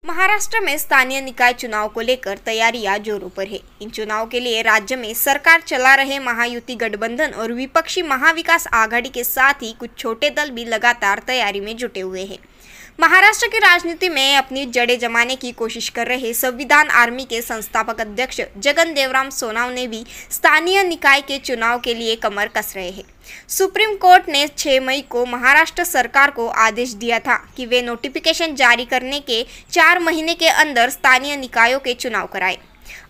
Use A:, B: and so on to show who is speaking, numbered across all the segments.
A: महाराष्ट्र में स्थानीय निकाय चुनाव को लेकर तैयारियां जोरों पर है। इन चुनाव के लिए राज्य में सरकार चला रहे महायुति गठबंधन और विपक्षी महाविकास आघाड़ी के साथ ही कुछ छोटे दल भी लगातार तैयारी में जुटे हुए हैं। महाराष्ट्र की राजनीति में अपनी जड़ें जमाने की कोशिश कर रहे संविधान आर्मी के संस्थापक अध्यक्ष जगन देवराम सोनावने भी स्थानीय निकाय के चुनाव के लिए कमर कस रहे हैं। सुप्रीम कोर्ट ने 6 मई को महाराष्ट्र सरकार को आदेश दिया था कि वे नोटिफिकेशन जारी करने के 4 महीने के अंदर स्थानीय निकायों के चुनाव कराएं।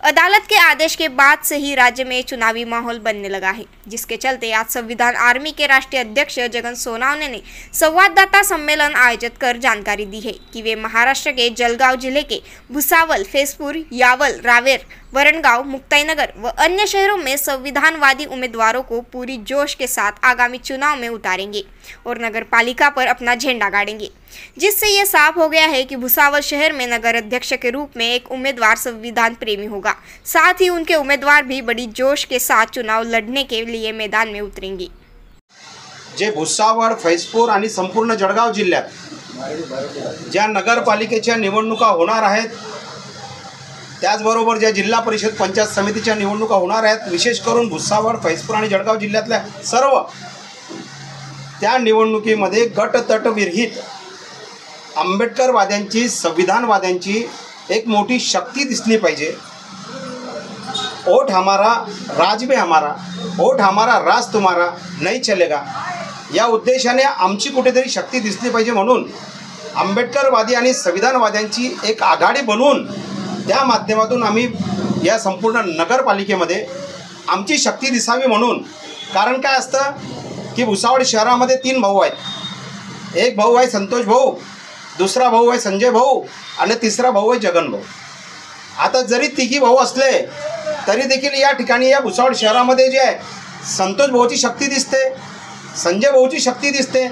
A: अदालत के आदेश के बाद से ही राज्य में चुनावी माहौल बनने लगा है, जिसके चलते आज संविधान आर्मी के राष्ट्रीय अध्यक्ष जगन सोनावने ने संवाददाता सम्मेलन आयोजित कर जानकारी दी है कि वे महाराष्ट्र के जलगांव जिले के भुसावल, फैजपुर, यावल, रावेर, वरणगांव, मुक्ताईनगर व अन्य शहरों में संविधानवादी उम्मीदवारों को पूरी जोश के साथ आगामी चुनाव में उतारेंगे और नगर पालिका पर अपना झंडा गाड़ेंगे, जिससे ये साफ हो गया है कि भुसावल शहर में नगर अध्यक्ष के रूप में एक उम्मीदवार संविधान प्रेमी होगा। साथ ही उनके उम्मीदवार भी बड़ी जोश के साथ चुनाव लड़ने के लिए मैदान में उतरेंगे।
B: जे भुसावळ, फैजपूर आणि संपूर्ण जळगाव जिल्ह्यात ज्या नगरपालिकेच्या निवडणुका होणार आहेत, त्याचबरोबर ज्या जिल्हा परिषद पंचायत समितीच्या निवडणुका होणार आहेत, विशेष करून भुसावळ, फैजपूर आणि जळगाव जिल्ह्यातल्या सर्व त्या निवडणुकीमध्ये गटतटविरहित आंबेडकरवाद्यांची, संविधानवाद्यांची एक मोठी शक्ती दिसली पाहिजे। वोट हमारा राज भी हमारा, वोट हमारा राज तुम्हारा नहीं चलेगा या उद्देशाने आमची कुठेतरी शक्ती दिसली पाहिजे। म्हणून आंबेडकरवादी आणि संविधानवाद्यांची एक आघाडी बनवून त्या माध्यमातून आम्ही या संपूर्ण नगरपालिकेमध्ये आमची शक्ती दिसावी म्हणून। कारण काय असतं की भुसावळ शहरामध्ये 3 भाऊ आहेत। एक भाऊ आहे संतोष भाऊ, दुसरा भाऊ आहे संजय भाऊ आणि तिसरा भाऊ आहे जगन भाऊ। आता जरी तिघी भाऊ असले तरी देखील या ठिकाणी या भुसावळ शहरामध्ये जे आहे संतोष भाऊची शक्ती दिसते, संजय भाऊची शक्ती दिसते,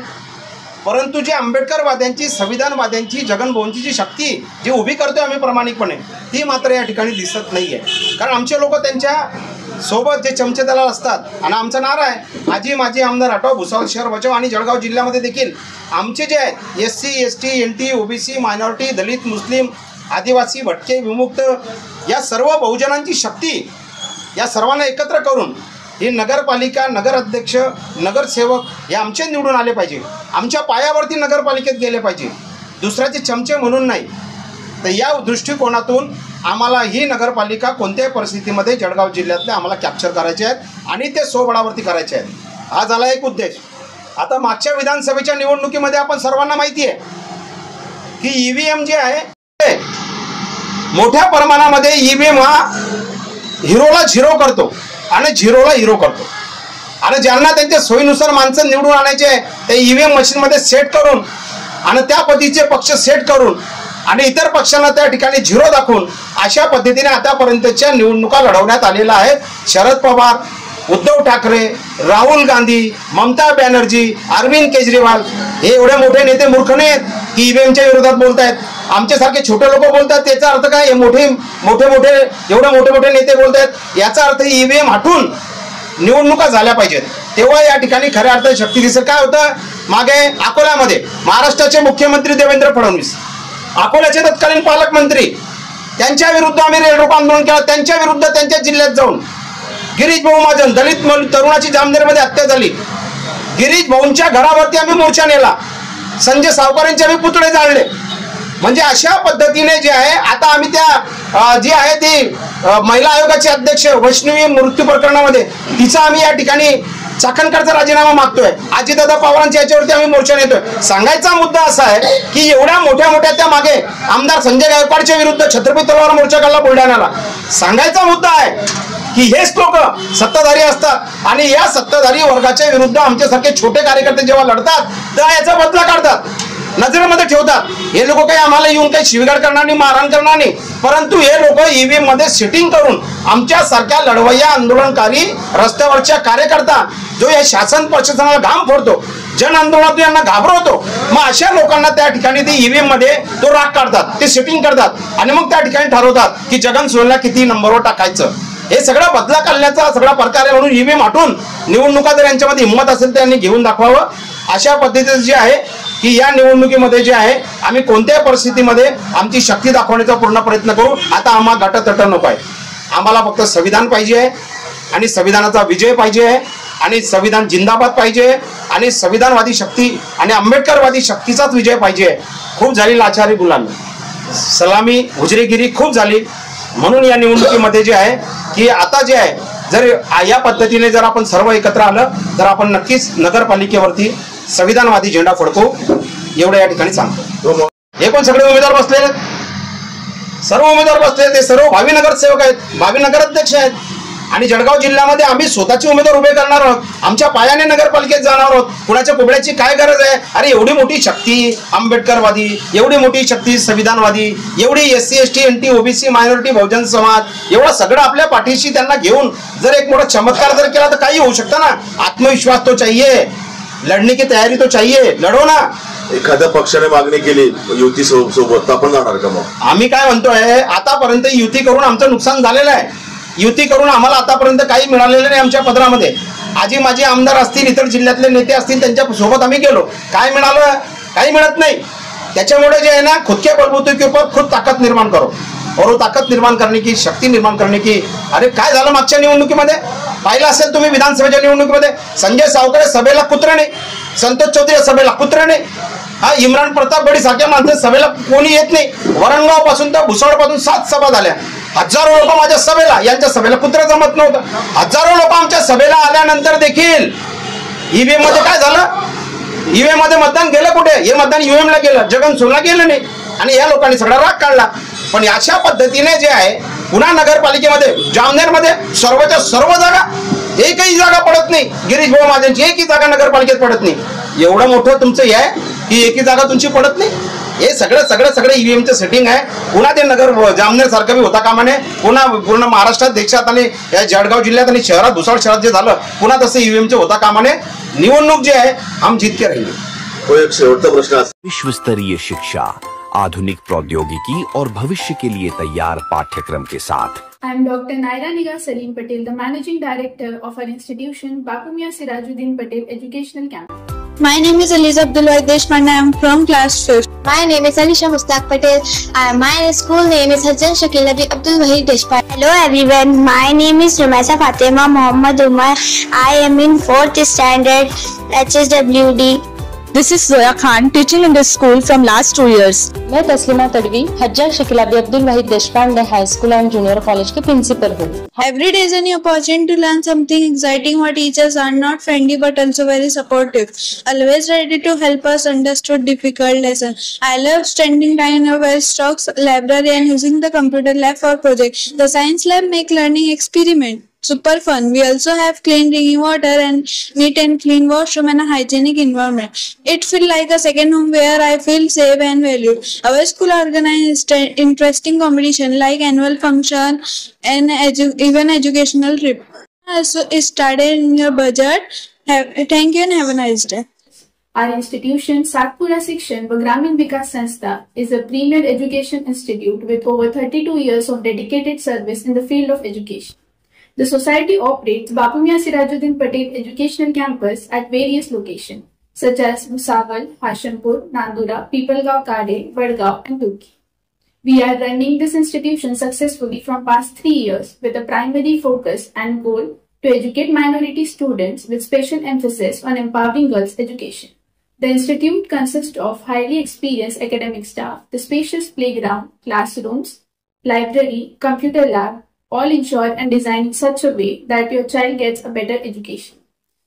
B: परंतु जे आंबेडकरवाद्यांची, संविधानवाद्यांची, जगन भाऊंची जी शक्ती जी उभी करतोय आम्ही प्रामाणिकपणे, ती मात्र या ठिकाणी दिसत नाही आहे। कारण आमचे लोक त्यांच्या सोबत जे चमचे दलाल असतात आणि आमचा नारा आहे आजी माजी आमदार हटव, भुसावळ शहर बचाव। आणि जळगाव जिल्ह्यामध्ये देखील आमचे जे आहेत SC, ST, NT, OBC, minority, Dalit, Muslim, Adivasi, भटके, विमुक्त या सर्व बहुजनांची शक्ती या सर्वांना एकत्र करून ही नगरपालिका, नगराध्यक्ष, नगरसेवक हे आमचे निवडून आले पाहिजे, आमच्या पायावरती नगरपालिकेत गेले पाहिजे, दुसऱ्याचे चमचे म्हणून नाही। तर या दृष्टिकोनातून आम्हाला ही नगरपालिका कोणत्याही परिस्थितीमध्ये जळगाव जिल्ह्यातले आम्हाला कॅप्चर करायचे आहेत आणि ते सोबळावरती करायचे आहेत। हा झाला एक उद्देश। आता मागच्या विधानसभेच्या निवडणुकीमध्ये आपण सर्वांना माहिती आहे की EVM जे आहे मोठ्या प्रमाणामध्ये EVM हा हिरोला झिरो करतो आणि झिरोला हिरो करतो आणि ज्यांना त्यांच्या सोयीनुसार माणसं निवडून आणायचे ते EVM मशीनमध्ये सेट करून आणि त्या पद्धतीचे पक्ष सेट करून आणि इतर पक्षांना त्या ठिकाणी झिरो दाखवून अशा पद्धतीने आतापर्यंतच्या निवडणुका लढवण्यात आलेल्या आहेत। शरद पवार, उद्धव ठाकरे, राहुल गांधी, ममता बॅनर्जी, अरविंद केजरीवाल हे एवढे मोठे नेते मूर्ख नाहीत की EVMच्या विरोधात बोलतायत। आमच्यासारखे छोटे लोक बोलतात, त्याचा अर्थ काय? मोठे एवढे मोठे नेते बोलतायत, याचा अर्थ EVM हटून निवडणुका झाल्या पाहिजेत, तेव्हा या ठिकाणी खऱ्या अर्थाने शक्ती दिसेल। काय होतं मागे अकोल्यामध्ये महाराष्ट्राचे मुख्यमंत्री देवेंद्र फडणवीस, अकोल्याचे तत्कालीन पालकमंत्री, त्यांच्या विरुद्ध आम्ही रेलरोको आंदोलन केलं। त्यांच्या विरुद्ध त्यांच्या जिल्ह्यात जाऊन गिरीश भाऊ महाजन, दलित तरुणाची जामनेरमध्ये हत्या झाली, गिरीश भाऊंच्या घरावरती आम्ही मोर्चा नेला, संजय सावकारांचे आम्ही पुतळे जाळले। म्हणजे अशा पद्धतीने जे आहे आता आम्ही त्या जी आहे ती महिला आयोगाचे अध्यक्ष वैष्णवी मृत्यू प्रकरणामध्ये तिचा आम्ही या ठिकाणी चाकणकरचा राजीनामा मागतोय, अजितदादा पवारांच्या याच्यावरती आम्ही मोर्चा नेतोय। सांगायचा मुद्दा असा आहे की एवढ्या मोठ्या त्या मागे आमदार संजय गायकवाडच्या विरुद्ध छत्रपती तलवार मोर्चा काढला बुलढाण्याला। सांगायचा मुद्दा आहे की हेच लोक सत्ताधारी असतात आणि या सत्ताधारी वर्गाच्या विरुद्ध आमच्यासारखे छोटे कार्यकर्ते जेव्हा लढतात तेव्हा याचा बदला काढतात, नजरेमध्ये ठेवतात। हे लोक काही आम्हाला येऊन काही शिवीगाळ करणार नाही, मारहाण करणार नाही, परंतु हे लोक EVM मध्ये सेटिंग करून आमच्यासारख्या लढवय्या आंदोलनकारी रस्त्यावरच्या कार्यकर्ता जो या शासन प्रशासनाला घाम फोडतो, जन आंदोलनातून यांना घाबरवतो, मग अशा लोकांना त्या ठिकाणी ते EVM मध्ये तो राग काढतात, ते सेटिंग करतात आणि मग त्या ठिकाणी ठरवतात की जगन सोनला किती नंबरवर टाकायचं। हे सगळं बदला काढण्याचा सगळा प्रकार आहे। म्हणून EVM हटून निवडणुका जर यांच्यामध्ये हिंमत असेल तर यांनी घेऊन दाखवावं अशा पद्धतीचं जे आहे की या निवडणुकीमध्ये जे आहे आम्ही कोणत्याही परिस्थितीमध्ये आमची शक्ती दाखवण्याचा पूर्ण प्रयत्न करू. आता आम्हाला गटतट नको आहे. आम्हाला फक्त संविधान पाहिजे आहे आणि संविधानाचा विजय पाहिजे आहे आणि संविधान जिंदाबाद पाहिजे आणि संविधानवादी शक्ती आणि आंबेडकरवादी शक्तीचाच विजय पाहिजे. खूप झाली लाचारी गुलामी, सलामी, हुजरेगिरी खूप झाली. म्हणून या निवडणुकीमध्ये जे आहे की आता जे आहे जर या पद्धतीने जर आपण सर्व एकत्र आलं तर आपण नक्कीच नगरपालिकेवरती संविधानवादी झेंडा फडकवू एवढं या ठिकाणी सांगतो. एकूण सगळे उमेदवार बसलेले आहेत, सर्व उमेदवार बसलेले ते सर्व भावी नगरसेवक आहेत, भावी नगराध्यक्ष आहेत आणि जळगाव जिल्ह्यामध्ये आम्ही स्वतःचे उमेदवार उभे करणार आहोत. आमच्या पायाने नगरपालिकेत जाणार आहोत. कुणाच्या कुबड्याची काय गरज आहे? अरे एवढी मोठी शक्ती आंबेडकरवादी, एवढी मोठी शक्ती संविधानवादी, एवढी SC ST NT OBC minority बहुजन समाज, एवढं सगळं आपल्या पाठीशी त्यांना घेऊन जर एक मोठा चमत्कार जर केला तर काही होऊ शकतं ना. आत्मविश्वास तो चाहिए, लढने की तयारी तो चाहिए, लढो ना.
C: एखाद्या पक्षाने मागणी केली युती सोबत आपण जाणार का? मग
B: आम्ही काय म्हणतोय, आतापर्यंत युती करून आमचं नुकसान झालेलं आहे. युती करून आम्हाला आतापर्यंत काही मिळालेलं नाही. आमच्या पदरामध्ये आजी माझे आमदार असतील, इतर जिल्ह्यातले नेते असतील, त्यांच्या सोबत आम्ही गेलो, काय मिळालं? काही मिळत नाही. त्याच्यामुळे जे आहे ना, खुद के बलबूते के ऊपर खुद ताकद निर्माण करो और वो ताकद निर्माण करने की, शक्ती निर्माण करने की. अरे काय झालं मागच्या निवडणुकीमध्ये पाहिलं असेल तुम्ही, विधानसभेच्या निवडणुकीमध्ये संजय सावकर सभेला कुत्रे नाही, संतोष चौधरी सभेला कुत्रे नाही, हा इम्रान प्रताप गडी सारख्या माणसं सभेला कोणी येत नाही. वरणगाव पासून तर भुसावळपासून 7 सभा झाल्या. हजारो लोक माझ्या सभेला, यांच्या सभेला कुत्रे जमत नव्हतं. हजारो लोक आमच्या सभेला आल्यानंतर देखील ईव्हीएम मध्ये काय झालं? ईव्हीएम मध्ये मतदान गेलं कुठे? हे मतदान ईव्हीएम ला गेलं, जगनसोलला गेलं नाही आणि या लोकांनी सगळा राग काढला. पण अशा पद्धतीने जे आहे पुन्हा नगरपालिकेमध्ये जामनेरमध्ये सर्वच्या सर्व जागा, एकही जागा पडत नाही. गिरीश भाऊ महाजनची एकही जागा नगरपालिकेत पडत नाही. एवढं मोठं तुमचं हे आहे की एकही जागा तुमची पडत नाही. हे सगळं ईव्हीएमचं सेटिंग आहे. पुन्हा ते नगर जामनेर सारखं बी होता कामा नये. पुन्हा पूर्ण महाराष्ट्रात, देशात आणि या जळगाव जिल्ह्यात आणि शहरात, भुसावळ शहरात जे झालं पुन्हा तसं ईव्हीएमचं होता कामा नये. निवडणूक जे आहे हम जीत के रहेंगे.
C: एक शेवटचा प्रश्न.
D: विश्व स्तरीय शिक्षा, आधुनिक प्रौद्योगिकी और भविष्य के लिए तैयार पाठ्यक्रम के साथ.
E: I am Dr. Naira Nigar Salim Patel, the Managing Director of our institution, Bapu Mia Sirajuddin Patel Educational Campus.
F: My name is Eliza Abdulwahid Deshpande. I am from class 5th.
G: My name is Alisha Mustaq Patel. My school name is Hajjan Shakil Abi Abdul Wahid Deshpande.
H: Hello everyone, my name is Rumaisa Fatima Muhammad Umar. I am in 4th standard HSWD.
F: This is Zoya Khan, teaching in this school from last 2 years.
I: मैं तस्लीमा तडवी हज्जान शकील अबी अब्दुल वहीद देशपांडे हाई school end junior college के principal हूँ.
F: Every day is an opportunity to learn something exciting. Our teachers are not friendly but also very supportive. Always ready to help us understand difficult lessons. I love spending time in a well-stocked library and using the computer lab for projects. The science lab make learning experiment super fun. We also have clean drinking water and neat and clean washroom and a hygienic environment. It feels like a second home where I feel safe and valued. Our school organized interesting competition like annual function and even educational trip. Also studied in your budget. Thank you and have a nice day.
E: Our institution, Satpura Shikshan Gramin Vikas Sanstha, is a premier education institute with over 32 years of dedicated service in the field of education. The society operates Bapu Mia Sirajuddin Patel Educational Campus at various locations such as Bhusawal, Hashampur, Nandura, Pipalgaon, Kade, Vadgaon and Turki. We are running this institution successfully from past 3 years with a primary focus and goal to educate minority students with special emphasis on empowering girls' education. The institute consists of highly experienced academic staff, the spacious playground, classrooms, library, computer lab, all ensured and designed in such a way that your child gets a better education.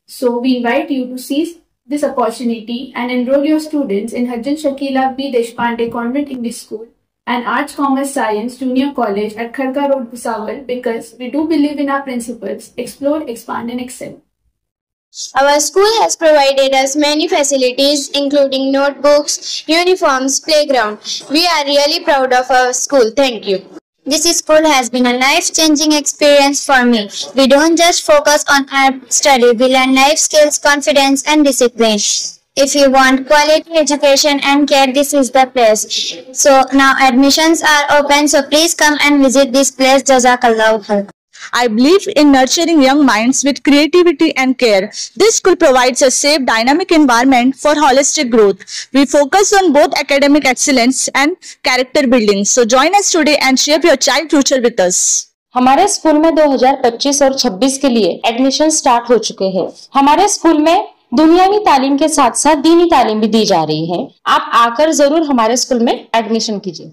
E: So we invite you to seize this opportunity and enroll your students in Hajjan Shakila B. Deshpande Convent English School and Arts Commerce Science Junior College at Kharka Road, Bhusawal, because we do believe in our principles: explore, expand and excel.
H: Our school has provided us many facilities including notebooks, uniforms, playground. We are really proud of our school. Thank you. This school has been a life-changing experience for me. We don't just focus on our study, we learn life skills, confidence and discipline. If you want quality education and care, this is the place. So now admissions are open, so please come and visit this place. Jazakallahu khair.
F: I believe in nurturing young minds with creativity and care. This school provides a safe, dynamic environment for holistic growth. We focus on both academic excellence and character building. So join us today and shape your child future with us.
I: हमारे school में 2025 और 26 के लिए admission start हो चुके हैं। हमारे school में दुनियावी तालीम के साथ साथ दीनी तालीम भी दी जा रही है। आप आकर जरूर हमारे स्कूल में एडमिशन कीजिए।